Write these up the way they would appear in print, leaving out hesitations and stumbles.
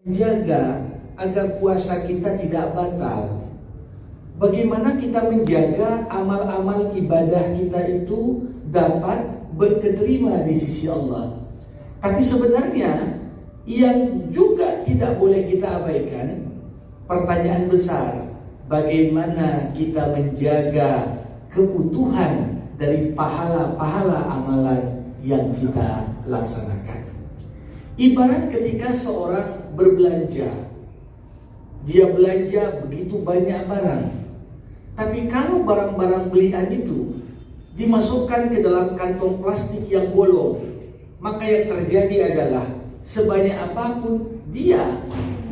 Menjaga agar puasa kita tidak batal. Bagaimana kita menjaga amal-amal ibadah kita itu dapat berketerima di sisi Allah. Tapi sebenarnya yang juga tidak boleh kita abaikan, pertanyaan besar, bagaimana kita menjaga keutuhan dari pahala-pahala amalan yang kita laksanakan. Ibarat ketika seorang berbelanja, dia belanja begitu banyak barang, tapi kalau barang-barang belian itu dimasukkan ke dalam kantong plastik yang bolong, maka yang terjadi adalah sebanyak apapun dia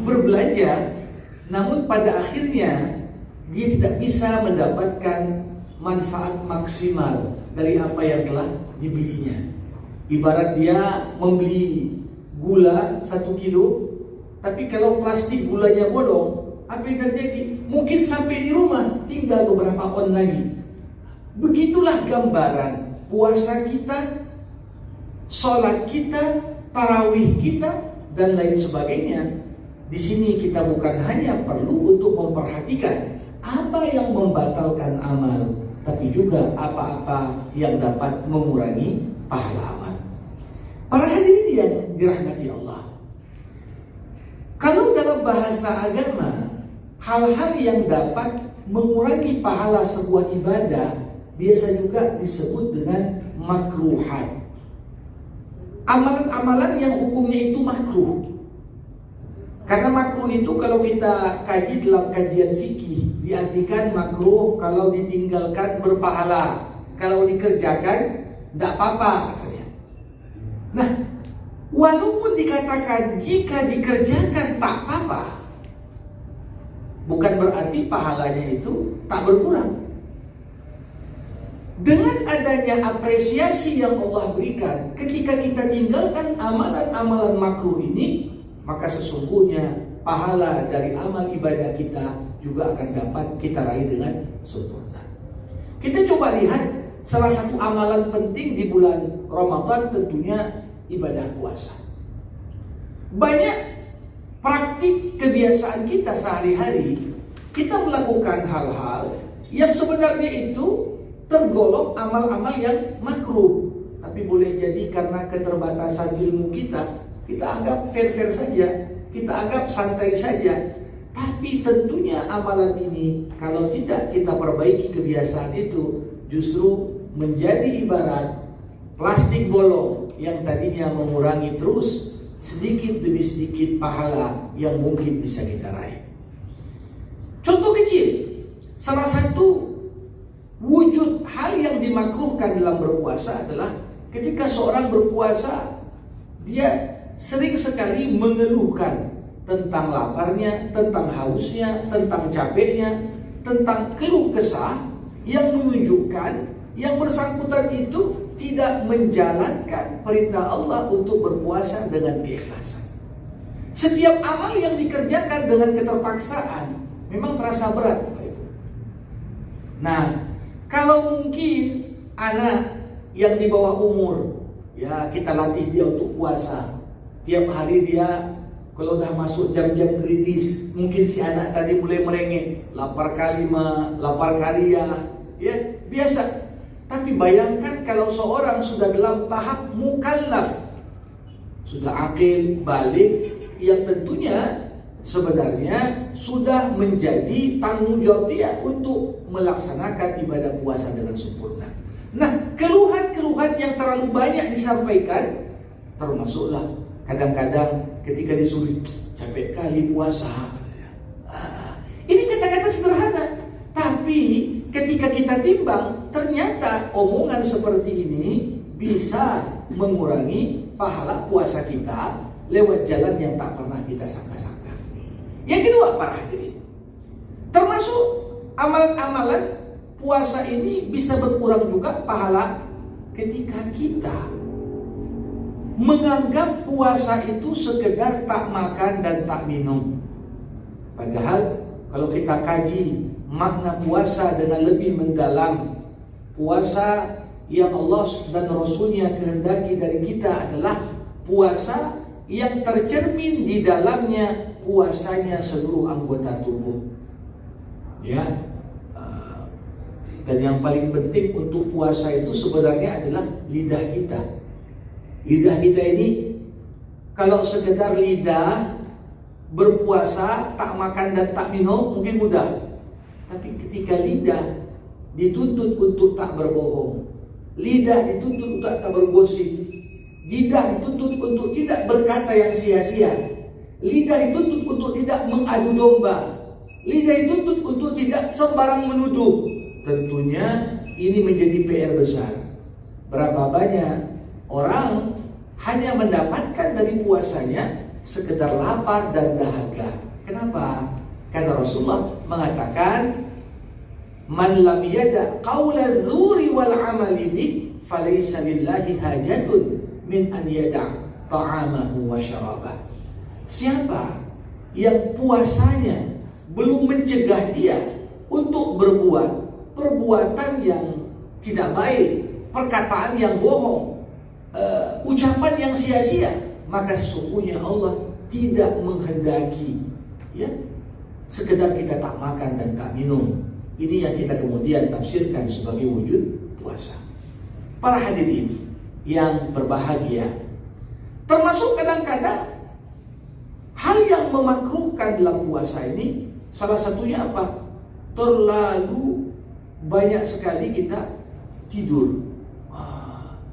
berbelanja, namun pada akhirnya dia tidak bisa mendapatkan manfaat maksimal dari apa yang telah dibelinya. Ibarat dia membeli gula 1 kilo, tapi kalau plastik gulanya bolong, apa yang terjadi? Mungkin sampai di rumah tinggal beberapa on lagi. Begitulah gambaran puasa kita, sholat kita, tarawih kita, dan lain sebagainya. Di sini kita bukan hanya perlu untuk memperhatikan apa yang membatalkan amal, tapi juga apa-apa yang dapat mengurangi pahala amal. Para hadirin yang dirahmati Allah, kalau dalam bahasa agama, hal-hal yang dapat mengurangi pahala sebuah ibadah biasa juga disebut dengan makruhat. Amalan-amalan yang hukumnya itu makruh. Karena makruh itu kalau kita kaji dalam kajian fikih, diartikan makruh kalau ditinggalkan berpahala, kalau dikerjakan tidak apa-apa katanya. Nah, walaupun dikatakan jika dikerjakan tak apa-apa, bukan berarti pahalanya itu tak berkurang. Dengan adanya apresiasi yang Allah berikan ketika kita tinggalkan amalan-amalan makruh ini, maka sesungguhnya pahala dari amal ibadah kita juga akan dapat kita raih dengan sempurna. Kita coba lihat salah satu amalan penting di bulan Ramadan, tentunya ibadah puasa. Banyak praktik kebiasaan kita sehari-hari, kita melakukan hal-hal yang sebenarnya itu tergolong amal-amal yang makruh. Tapi boleh jadi karena keterbatasan ilmu kita anggap fair-fair saja, kita anggap santai saja. Tapi tentunya amalan ini kalau tidak kita perbaiki kebiasaan itu, justru menjadi ibarat plastik bolong yang tadinya mengurangi terus sedikit demi sedikit pahala yang mungkin bisa kita raih. Contoh kecil, salah satu wujud hal yang dimakruhkan dalam berpuasa adalah ketika seorang berpuasa, dia sering sekali mengeluhkan tentang laparnya, tentang hausnya, tentang capeknya, tentang keluh kesah yang menunjukkan yang bersangkutan itu tidak menjalankan perintah Allah untuk berpuasa dengan keikhlasan. Setiap amal yang dikerjakan dengan keterpaksaan memang terasa berat, Bapak Ibu. Nah, kalau mungkin anak yang di bawah umur, ya kita latih dia untuk puasa. Tiap hari dia kalau udah masuk jam-jam kritis, mungkin si anak tadi mulai merengek, lapar kalima, lapar karya, ya biasa. Tapi bayangkan kalau seorang sudah dalam tahap mukallaf, sudah akil, balik, yang tentunya sebenarnya sudah menjadi tanggung jawab dia untuk melaksanakan ibadah puasa dengan sempurna. Nah, keluhan-keluhan yang terlalu banyak disampaikan, termasuklah kadang-kadang ketika disuruh capek kali puasa. Ini kata-kata sederhana, tapi ketika kita timbang, ternyata omongan seperti ini bisa mengurangi pahala puasa kita lewat jalan yang tak pernah kita sangka-sangka. Yang kedua, para hadirin, termasuk amalan-amalan puasa ini bisa berkurang juga pahala ketika kita menganggap puasa itu sekedar tak makan dan tak minum. Padahal kalau kita kaji makna puasa dengan lebih mendalam, puasa yang Allah dan Rasulnya kehendaki dari kita adalah puasa yang tercermin di dalamnya puasanya seluruh anggota tubuh. Ya. Dan yang paling penting untuk puasa itu sebenarnya adalah lidah kita. Lidah kita ini, kalau sekedar lidah berpuasa, tak makan dan tak minum mungkin mudah. Tapi ketika lidah dituntut untuk tak berbohong, lidah dituntut untuk tak bergosip, lidah dituntut untuk tidak berkata yang sia-sia, lidah dituntut untuk tidak mengadu domba, lidah dituntut untuk tidak sembarang menuduh. Tentunya ini menjadi PR besar. Berapa banyak orang hanya mendapatkan dari puasanya sekedar lapar dan dahaga. Kenapa? Karena Rasulullah mengatakan, man lam yada qawla dzuri wal amali bih falaysa lillahi hajatun min an yada ta'amahu wa syarabah. Siapa yang puasanya belum mencegah dia untuk berbuat perbuatan yang tidak baik, perkataan yang bohong, ucapan yang sia-sia, maka sesungguhnya Allah tidak menghendaki ya sekedar kita tak makan dan tak minum. Ini yang kita kemudian tafsirkan sebagai wujud puasa. Para hadirin yang berbahagia, termasuk kadang-kadang hal yang memakruhkan dalam puasa ini, salah satunya apa? Terlalu banyak sekali kita tidur.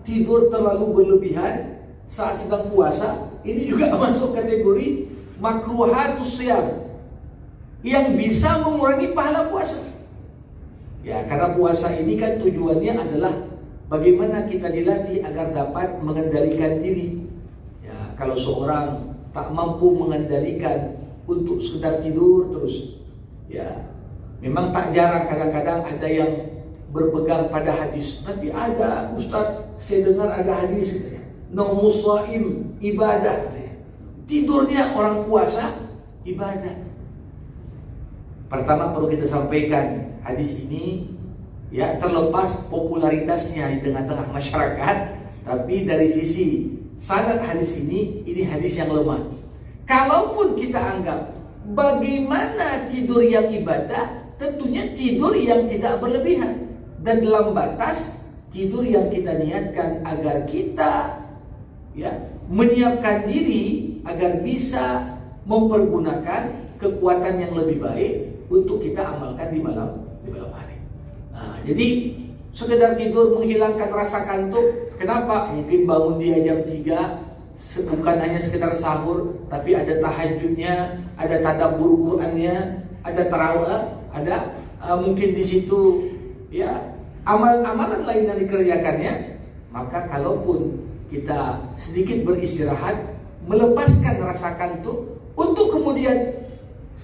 Tidur terlalu berlebihan saat sedang puasa, ini juga masuk kategori makruhatus syiyam yang bisa mengurangi pahala puasa. Ya, karena puasa ini kan tujuannya adalah bagaimana kita dilatih agar dapat mengendalikan diri. Ya, kalau seorang tak mampu mengendalikan untuk sekedar tidur terus, ya, memang tak jarang kadang-kadang ada yang berpegang pada hadis. Nanti ada Ustaz, saya dengar ada hadis katanya, naumus shaim ibadah katanya. Tidurnya orang puasa ibadah. Pertama perlu kita sampaikan, hadis ini ya terlepas popularitasnya di tengah-tengah masyarakat, tapi dari sisi sanad hadis ini hadis yang lemah. Kalaupun kita anggap bagaimana tidur yang ibadah, tentunya tidur yang tidak berlebihan dan dalam batas tidur yang kita niatkan agar kita ya menyiapkan diri agar bisa mempergunakan kekuatan yang lebih baik untuk kita amalkan di malam hari. Nah, jadi sekedar tidur menghilangkan rasa kantuk. Kenapa? Mungkin bangun dia jam 3, bukan hanya sekedar sahur, tapi ada tahajudnya, ada tadabbur Qur'annya, ada tarawih, ada mungkin di situ ya amalan-amalan lain yang dikerjakannya. Maka kalaupun kita sedikit beristirahat, melepaskan rasa kantuk untuk kemudian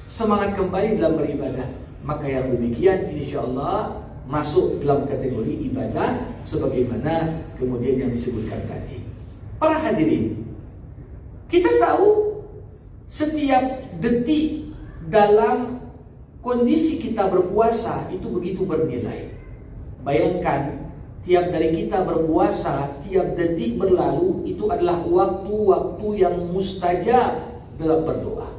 semangat kembali dalam beribadah, maka yang demikian insyaallah masuk dalam kategori ibadah sebagaimana kemudian yang disebutkan tadi. Para hadirin, kita tahu setiap detik dalam kondisi kita berpuasa itu begitu bernilai. Bayangkan, tiap dari kita berpuasa, tiap detik berlalu itu adalah waktu-waktu yang mustajab dalam berdoa.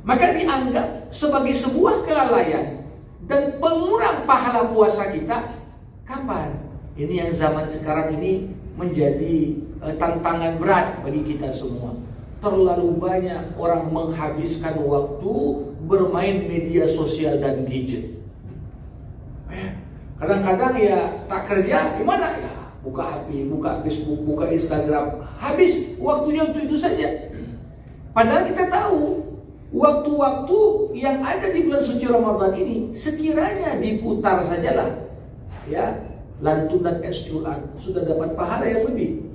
Maka dianggap sebagai sebuah kelalaian dan pengurang pahala puasa kita. Kapan? Ini yang zaman sekarang ini menjadi tantangan berat bagi kita semua. Terlalu banyak orang menghabiskan waktu bermain media sosial dan gadget. Kadang-kadang ya tak kerja, gimana ya? Buka HP, buka Facebook, buka Instagram. Habis waktunya untuk itu saja. Padahal kita tahu waktu-waktu yang ada di bulan suci Ramadan ini sekiranya diputar sajalah ya lantunan es Quran, sudah dapat pahala yang lebih.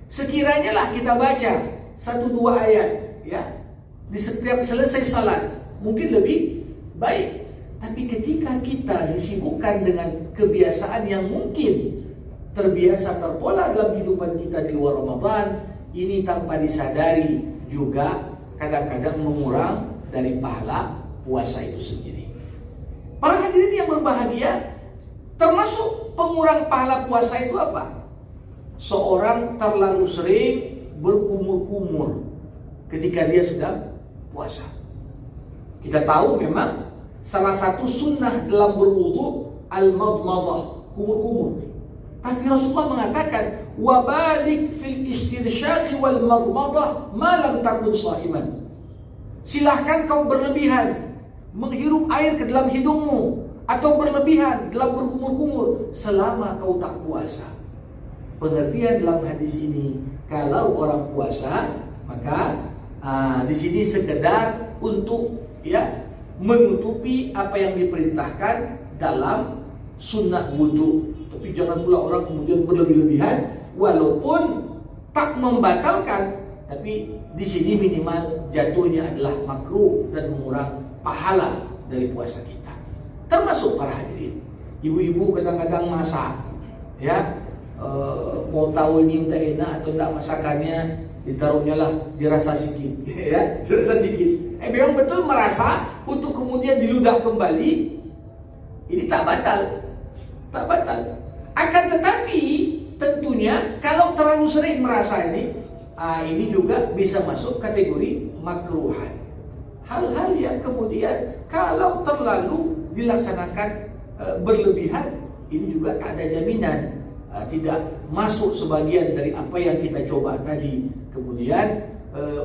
Sekiranya lah kita baca 1-2 ayat ya di setiap selesai salat, mungkin lebih baik. Tapi ketika kita disibukkan dengan kebiasaan yang mungkin terbiasa terpola dalam kehidupan kita di luar Ramadan, ini tanpa disadari juga kadang-kadang mengurang dari pahala puasa itu sendiri. Para hadirin yang berbahagia, termasuk pengurang pahala puasa itu apa? Seorang terlalu sering berkumur-kumur ketika dia sedang puasa. Kita tahu memang salah satu sunnah dalam berwudu al-madmadah, kumur-kumur. Tapi Rasulullah mengatakan, wabalik fil istirsyaqi wal madmadah ma lam takun sha'iman. Silahkan kau berlebihan menghirup air ke dalam hidungmu atau berlebihan dalam berkumur-kumur selama kau tak puasa. Pengertian dalam hadis ini, kalau orang puasa maka di sini sekedar untuk menutupi apa yang diperintahkan dalam sunnah wudu. Tapi jangan pula orang kemudian berlebih-lebihan, walaupun tak membatalkan, tapi di sini minimal jatuhnya adalah makruh dan mengurangi pahala dari puasa kita. Termasuk para hadirin, ibu-ibu kadang-kadang masak, mau tahu ini udah enak atau tidak masakannya, ditaruhnya lah dirasa sikit, dirasa sikit. Memang betul merasa untuk kemudian diludah kembali, ini tak batal. Akan tetapi tentunya kalau terlalu sering merasa ini juga bisa masuk kategori makruhan. Hal-hal yang kemudian kalau terlalu dilaksanakan berlebihan, ini juga tak ada jaminan tidak masuk sebagian dari apa yang kita coba tadi, kemudian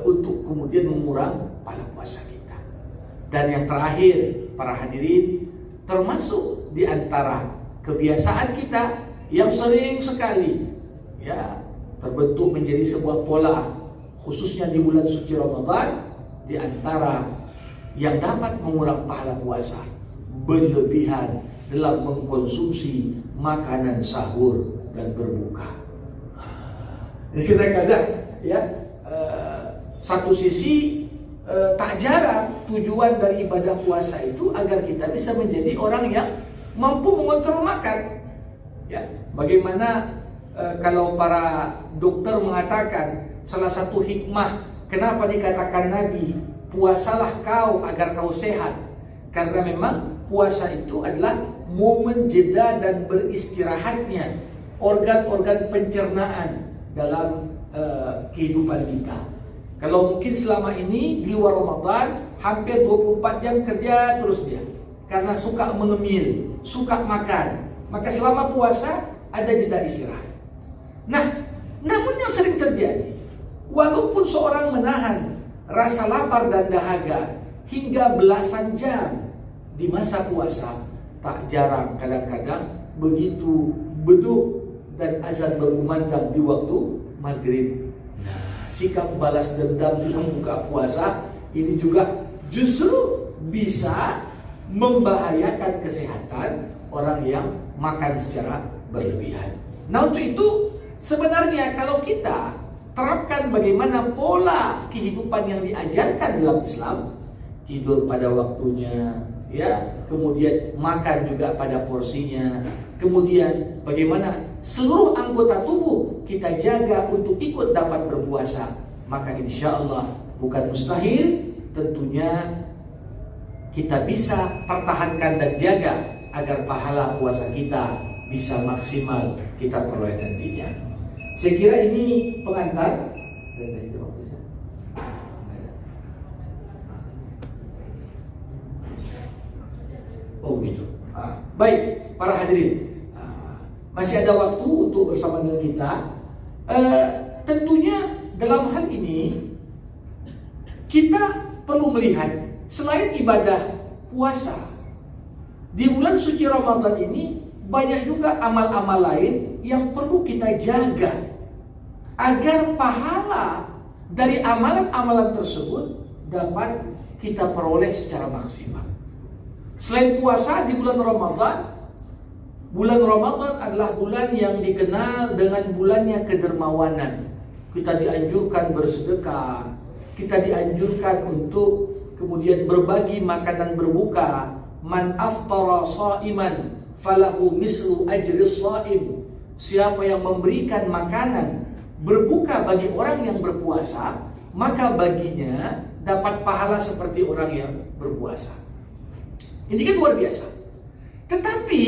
untuk kemudian mengurangi pahala puasa kita. Dan yang terakhir, para hadirin, termasuk di antara kebiasaan kita yang sering sekali terbentuk menjadi sebuah pola, khususnya di bulan suci Ramadan, di antara yang dapat mengurangi pahala puasa, berlebihan dalam mengkonsumsi makanan sahur dan berbuka. Kadang-kadang satu sisi tak jarang tujuan dari ibadah puasa itu agar kita bisa menjadi orang yang mampu mengontrol makan. Bagaimana kalau para dokter mengatakan salah satu hikmah kenapa dikatakan Nabi, puasalah kau agar kau sehat, karena memang puasa itu adalah momen jeda dan beristirahatnya organ-organ pencernaan dalam kehidupan kita. Kalau mungkin selama ini di luar Ramadan hampir 24 jam kerja terus dia, karena suka mengemil, suka makan, maka selama puasa ada jeda istirahat. Nah, namun yang sering terjadi, walaupun seorang menahan rasa lapar dan dahaga hingga belasan jam di masa puasa, tak jarang kadang-kadang begitu beduk dan azan berkumandang di waktu maghrib, sikap balas dendam dalam buka puasa ini juga justru bisa membahayakan kesehatan orang yang makan secara berlebihan. Nah, untuk itu sebenarnya kalau kita terapkan bagaimana pola kehidupan yang diajarkan dalam Islam, tidur pada waktunya, kemudian makan juga pada porsinya, kemudian bagaimana seluruh anggota tubuh kita jaga untuk ikut dapat berpuasa, maka insya Allah bukan mustahil tentunya kita bisa pertahankan dan jaga agar pahala puasa kita bisa maksimal kita peroleh nantinya. Saya kira ini pengantar. Oh gitu. Baik, para hadirin, masih ada waktu untuk bersama dengan kita. Tentunya dalam hal ini kita perlu melihat selain ibadah puasa di bulan suci Ramadan ini, banyak juga amal-amal lain yang perlu kita jaga agar pahala dari amalan-amalan tersebut dapat kita peroleh secara maksimal. Selain puasa di bulan Ramadan adalah bulan yang dikenal dengan bulannya kedermawanan. Kita dianjurkan bersedekah, kita dianjurkan untuk kemudian berbagi makanan berbuka. Man aftara shaiman falahu mislu ajri shaim. Siapa yang memberikan makanan berbuka bagi orang yang berpuasa, maka baginya dapat pahala seperti orang yang berpuasa. Ini kan luar biasa. Tetapi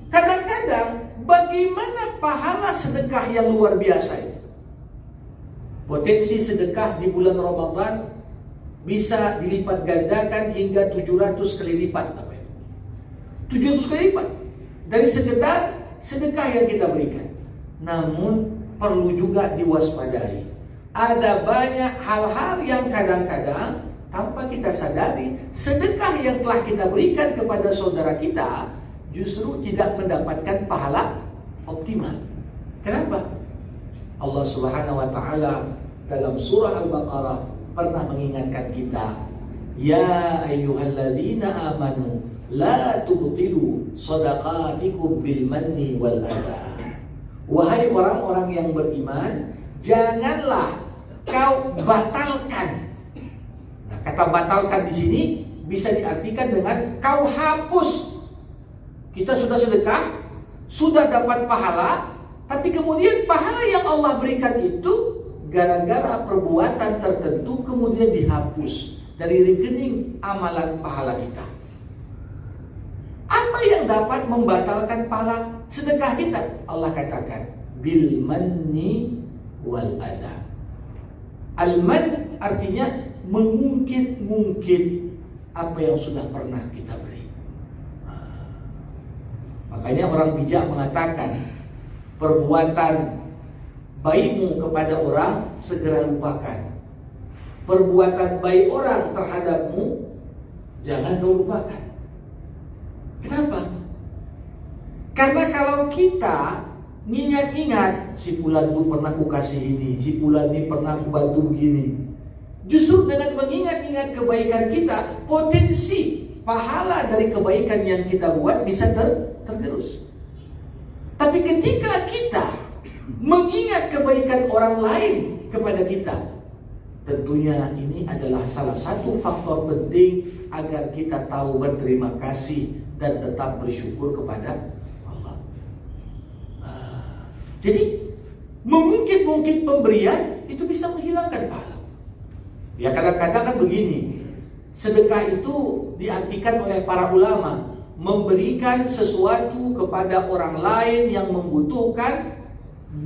kadang-kadang bagaimana pahala sedekah yang luar biasa itu? Potensi sedekah di bulan Ramadan bisa dilipat gandakan hingga 700 kali lipat. 700 kali lipat dari sekedar sedekah yang kita berikan. Namun perlu juga diwaspadai. Ada banyak hal-hal yang kadang-kadang tanpa kita sadari, sedekah yang telah kita berikan kepada saudara kita justru tidak mendapatkan pahala optimal. Kenapa? Allah Subhanahu wa taala dalam surah Al-Baqarah pernah mengingatkan kita, ya ayyuhalladzina amanu la tubtilu shadaqatikum bil manni wal adha. Wahai orang-orang yang beriman, janganlah kau batalkan. Nah, kata batalkan di sini bisa diartikan dengan kau hapus. Kita sudah sedekah, sudah dapat pahala, tapi kemudian pahala yang Allah berikan itu gara-gara perbuatan tertentu kemudian dihapus dari rekening amalan pahala kita. Apa yang dapat membatalkan pahala sedekah kita? Allah katakan bil manni wal adha. Al-man artinya mengungkit-ungkit apa yang sudah pernah kita beri. Makanya orang bijak mengatakan, perbuatan baikmu kepada orang segera lupakan. Perbuatan baik orang terhadapmu jangan kau lupakan. Kenapa? Karena kalau kita ingat-ingat, si fulan itu pernah ku kasih ini, si fulan ini pernah ku bantu begini. Justru dengan mengingat-ingat kebaikan kita, potensi pahala dari kebaikan yang kita buat bisa tergerus. Tapi ketika kita mengingat kebaikan orang lain kepada kita, tentunya ini adalah salah satu faktor penting agar kita tahu berterima kasih dan tetap bersyukur kepada Allah. Jadi mengungkit-ungkit pemberian itu bisa menghilangkan pahala. Ya kadang-kadang kan begini, sedekah itu diartikan oleh para ulama memberikan sesuatu kepada orang lain yang membutuhkan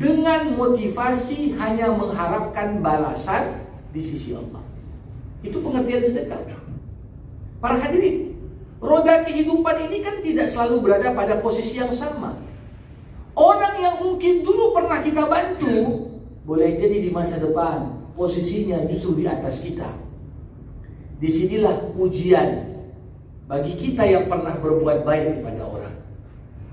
dengan motivasi hanya mengharapkan balasan di sisi Allah. Itu pengertian sedekah. Para hadirin, roda kehidupan ini kan tidak selalu berada pada posisi yang sama. Orang yang mungkin dulu pernah kita bantu, boleh jadi di masa depan posisinya justru di atas kita. Disinilah ujian bagi kita yang pernah berbuat baik kepada orang.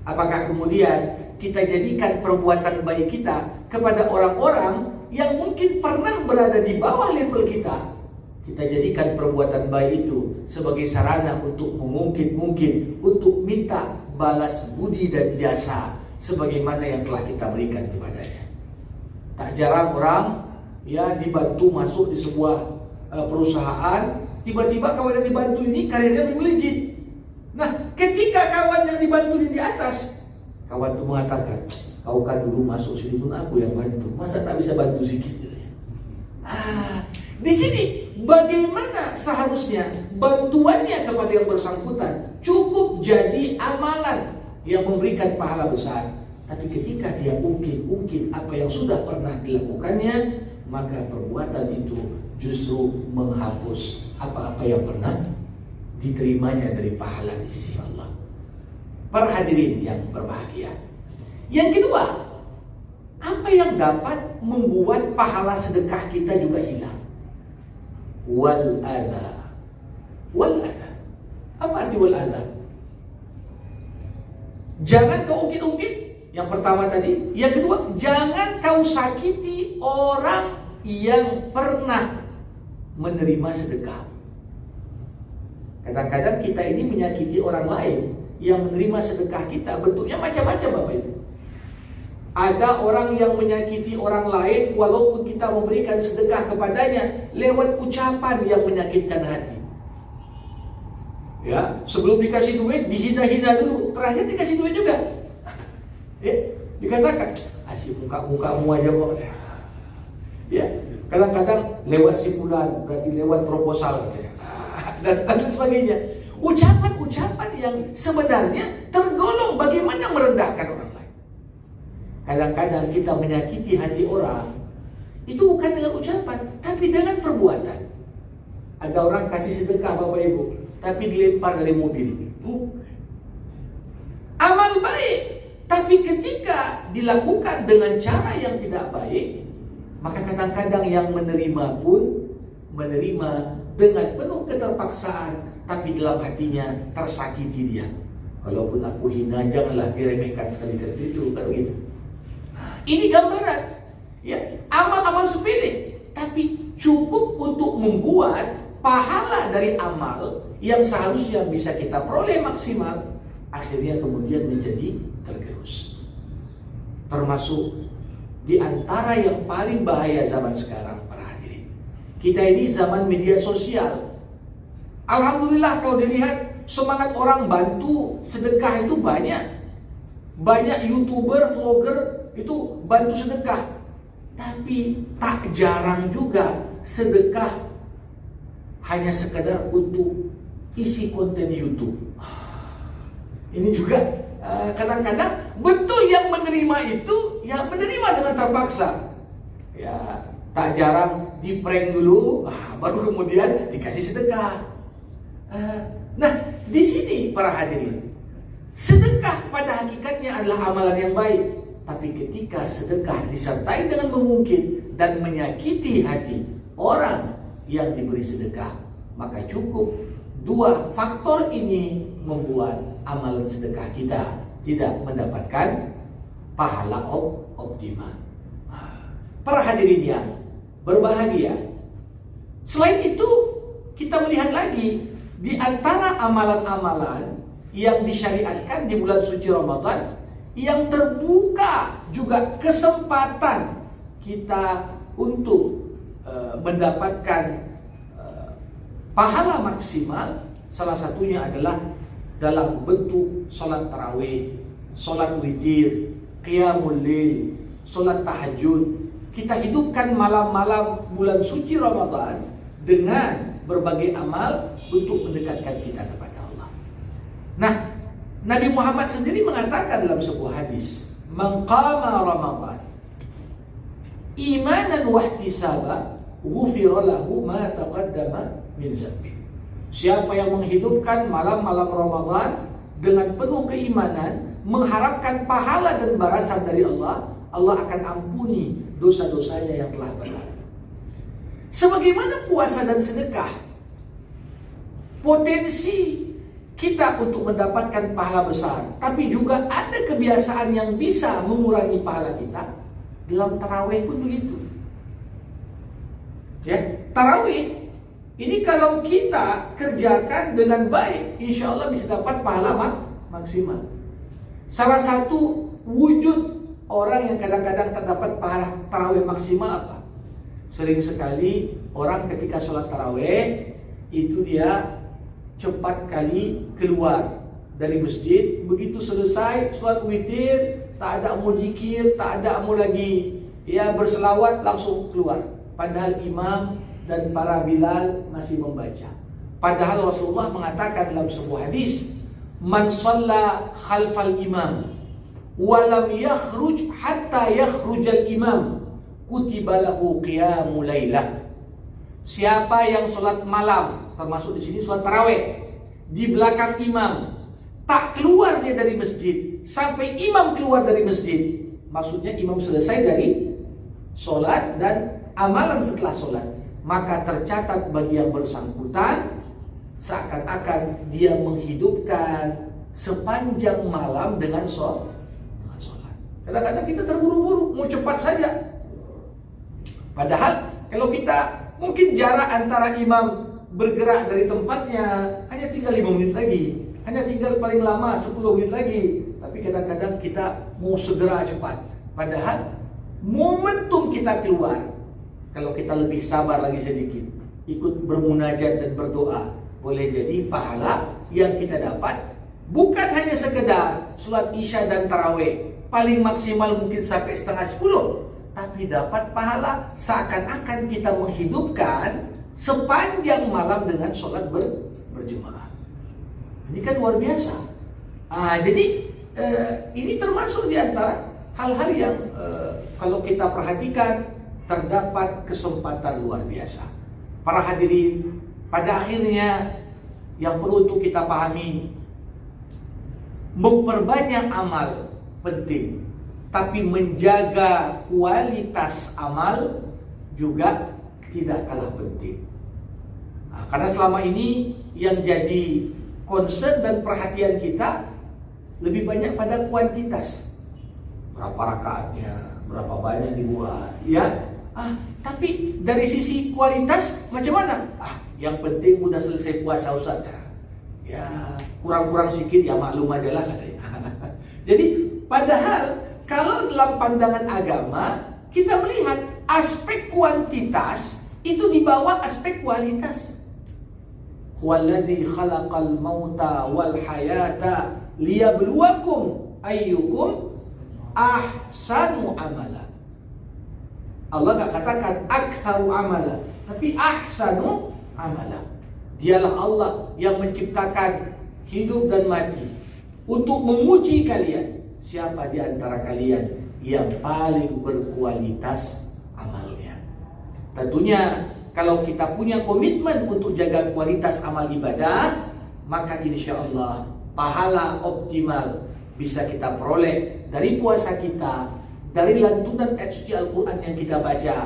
Apakah kemudian kita jadikan perbuatan baik kita kepada orang-orang yang mungkin pernah berada di bawah level kita? Kita jadikan perbuatan baik itu sebagai sarana untuk mengungkit-ungkit, untuk minta balas budi dan jasa sebagaimana yang telah kita berikan kepadanya. Tak jarang orang ya dibantu masuk di sebuah perusahaan, tiba-tiba kawan yang dibantu ini karirnya melejit. Nah, ketika kawan yang dibantu ini di atas, kawan itu mengatakan, kau kan dulu masuk sini pun aku yang bantu, masa tak bisa bantu sedikit? Di sini bagaimana seharusnya bantuannya kepada yang bersangkutan cukup jadi amalan yang memberikan pahala besar. Tapi ketika dia ungkit-ungkit apa yang sudah pernah dilakukannya, maka perbuatan itu justru menghapus apa-apa yang pernah diterimanya dari pahala di sisi Allah. Para hadirin yang berbahagia, yang kedua, apa yang dapat membuat pahala sedekah kita juga hilang? Wal adha. Wal adha. Apa arti wal adha? Jangan kau ungkit-ungkit. Yang pertama tadi. Yang kedua, jangan kau sakiti orang yang pernah menerima sedekah. Kadang-kadang kita ini menyakiti orang lain yang menerima sedekah kita. Bentuknya macam-macam Bapak Ibu. Ada orang yang menyakiti orang lain walaupun kita memberikan sedekah kepadanya lewat ucapan yang menyakitkan hati. Ya, sebelum dikasih duit dihina-hina dulu, terakhir dikasih duit juga. Ya, dikatakan, "Asih muka-mukamu aja kok." Ya, kadang-kadang lewat sipulan, berarti lewat proposal gitu ya. Dan sebagainya. Ucapan-ucapan yang sebenarnya tergolong bagaimana merendahkan orang lain. Kadang-kadang kita menyakiti hati orang Itu bukan dengan ucapan, tapi dengan perbuatan. Ada orang kasih sedekah Bapak Ibu, tapi dilempar dari mobil. Amal baik, tapi ketika dilakukan dengan cara yang tidak baik, maka kadang-kadang yang menerima pun menerima dengan penuh keterpaksaan, tapi dalam hatinya tersakiti dia. Walaupun aku hina, janganlah diremehkan sekali dari itu, kalau gitu. Ini gambaran, ya, amal-amal sepele, tapi cukup untuk membuat pahala dari amal yang seharusnya bisa kita peroleh maksimal, akhirnya kemudian menjadi tergerus. Termasuk di antara yang paling bahaya zaman sekarang, para hadirin. Kita ini zaman media sosial. Alhamdulillah kalau dilihat semangat orang bantu sedekah itu banyak. Banyak YouTuber, vlogger itu bantu sedekah. Tapi tak jarang juga sedekah hanya sekedar untuk isi konten YouTube. Ini juga kadang-kadang betul yang menerima itu, ya menerima dengan terpaksa. Ya, tak jarang di prank dulu, baru kemudian dikasih sedekah. Nah, di sini para hadirin, sedekah pada hakikatnya adalah amalan yang baik. Tapi ketika sedekah disertai dengan mengungkit dan menyakiti hati orang yang diberi sedekah, maka cukup dua faktor ini membuat amalan sedekah kita tidak mendapatkan pahala optimal. Para hadirin yang berbahagia, selain itu kita melihat lagi di antara amalan-amalan yang disyariatkan di bulan suci Ramadan, yang terbuka juga kesempatan kita untuk mendapatkan pahala maksimal, salah satunya adalah dalam bentuk sholat tarawih, sholat witir, qiyamul lail, sholat tahajud. Kita hidupkan malam-malam bulan suci Ramadan dengan berbagai amal untuk mendekatkan kita kepada Allah. Nah, Nabi Muhammad sendiri mengatakan dalam sebuah hadis, "Man qama Ramadan imanan wa ihtisaba, ghufira lahu ma taqaddama min dzambi." Siapa yang menghidupkan malam-malam Ramadan dengan penuh keimanan, mengharapkan pahala dan balasan dari Allah, Allah akan ampuni dosa-dosanya yang telah berlalu. Sebagaimana puasa dan sedekah, potensi kita untuk mendapatkan pahala besar, tapi juga ada kebiasaan yang bisa mengurangi pahala kita. Dalam tarawih pun begitu. Ya, tarawih ini kalau kita kerjakan dengan baik, insya Allah bisa dapat pahala maksimal. Salah satu wujud orang yang kadang-kadang terdapat pahala tarawih maksimal apa? Sering sekali orang ketika sholat tarawih itu dia cepat kali keluar dari masjid. Begitu selesai sholat witir, tak ada mau zikir, tak ada mau lagi ya berselawat, langsung keluar. Padahal imam dan para bilal masih membaca. Padahal Rasulullah mengatakan dalam sebuah hadis, "Man shalla khalfal imam walam yakhruj hatta yakhrujal imam, kutiba lahu qiyamul lailah." Siapa yang sholat malam, termasuk di sini sholat tarawih, di belakang imam, tak keluar dia dari masjid sampai imam keluar dari masjid, maksudnya imam selesai dari sholat dan amalan setelah sholat, maka tercatat bagi yang bersangkutan seakan-akan dia menghidupkan sepanjang malam dengan sholat. Kadang-kadang kita terburu-buru, mau cepat saja. Padahal kalau kita mungkin jarak antara imam bergerak dari tempatnya hanya tinggal 5 menit lagi, hanya tinggal paling lama 10 menit lagi. Tapi kadang-kadang kita mau segera cepat. Padahal momentum kita keluar, kalau kita lebih sabar lagi sedikit, ikut bermunajat dan berdoa, boleh jadi pahala yang kita dapat bukan hanya sekedar sholat isya dan tarawih, paling maksimal mungkin sampai setengah 10, tapi dapat pahala seakan-akan kita menghidupkan sepanjang malam dengan sholat berjemaah. Ini kan luar biasa. Jadi ini termasuk di antara hal-hal yang kalau kita perhatikan terdapat kesempatan luar biasa. Para hadirin, pada akhirnya yang perlu untuk kita pahami, memperbanyak amal penting, tapi menjaga kualitas amal juga tidak kalah penting. Karena selama ini yang jadi concern dan perhatian kita lebih banyak pada kuantitas. Berapa rakaatnya, berapa banyak dibuat, ya. Tapi dari sisi kualitas macam mana? Yang penting udah selesai puasa Ustaz. Ya, kurang-kurang sedikit ya maklum aja lah katanya. Jadi padahal kalau dalam pandangan agama kita melihat aspek kuantitas itu di bawah aspek kualitas. Huwallazi khalaqal mauta wal hayata liyabluwakum ayyukum ahsanu amala. Allah enggak katakan aktsaru amala, tapi ahsanu amala. Dialah Allah yang menciptakan hidup dan mati untuk menguji kalian. Siapa di antara kalian yang paling berkualitas amalnya? Tentunya kalau kita punya komitmen untuk jaga kualitas amal ibadah, maka insya Allah pahala optimal bisa kita peroleh dari puasa kita, dari lantunan ayat suci Al-Quran yang kita baca,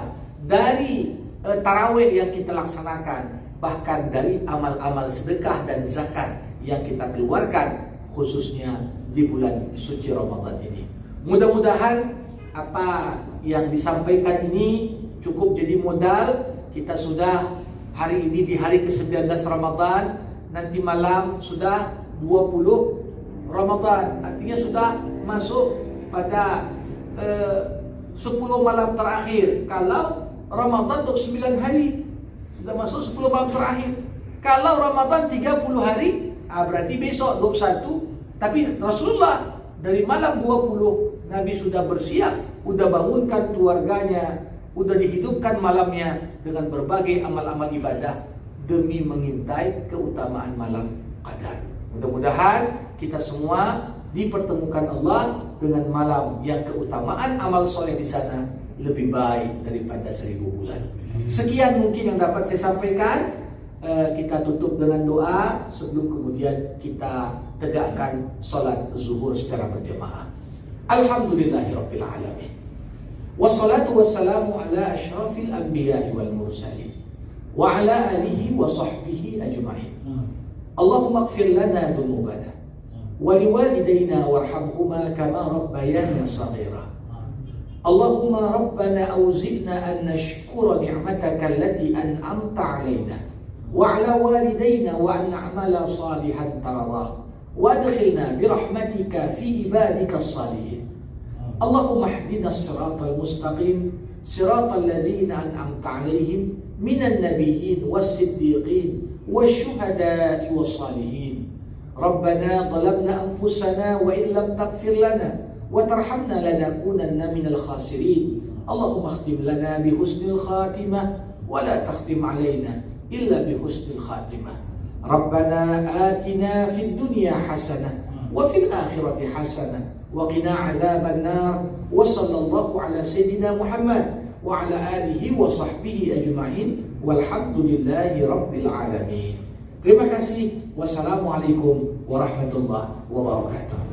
dari tarawih yang kita laksanakan, bahkan dari amal-amal sedekah dan zakat yang kita keluarkan, khususnya di bulan suci Ramadan ini. Mudah-mudahan apa yang disampaikan ini cukup jadi modal. Kita sudah hari ini di hari ke-19 Ramadan, nanti malam sudah 20 Ramadan, artinya sudah masuk pada 10 malam terakhir. Kalau Ramadan 29 hari, sudah masuk 10 malam terakhir. Kalau Ramadan 30 hari, berarti besok 21. Tapi Rasulullah dari malam 20 Nabi sudah bersiap, sudah bangunkan keluarganya, sudah dihidupkan malamnya dengan berbagai amal-amal ibadah demi mengintai keutamaan malam Qadar. Mudah-mudahan kita semua dipertemukan Allah dengan malam yang keutamaan amal soleh di sana lebih baik daripada 1000 bulan. Sekian mungkin yang dapat saya sampaikan. Kita tutup dengan doa sebelum kemudian kita tegakkan salat zuhur secara berjemaah. Alhamdulillahirabbil alamin. Wassalatu wassalamu ala asyrafil anbiya'i wal mursalin wa ala alihi wa sahbihi ajma'in. Allahumma ighfir lana dhunubana wa liwalidayna warhamhuma kama rabbayana shaghira. Allahumma rabbana awzi'na an nashkura ni'mataka allati an'amta 'alaina wa 'ala walidayna wa an na'mala salihan tardah wa adkhilna bi rahmatika fi ibadika as-salihin. Allahumma ihdina as-siratal mustaqim siratal ladzina an'amta 'alaihim minan nabiyyin was-siddiqin wasyuhada'i was-salihin. Rabbana zalamna anfusana wa in lam taghfir lana wa tarhamna lanakunanna minal khasirin. Allahumma khtim lana bi husnil khatimah wa la takhtim 'alaina illa bi husnil khatimah. Rabbana atina fid dunya hasanah wa fil akhirati hasanah wa qina 'adzaban nar. Wa sallallahu ala sayyidina Muhammad wa ala alihi wa sahbihi ajma'in walhamdulillahi rabbil alamin. Terima kasih. Wassalamualaikum warahmatullahi wabarakatuh.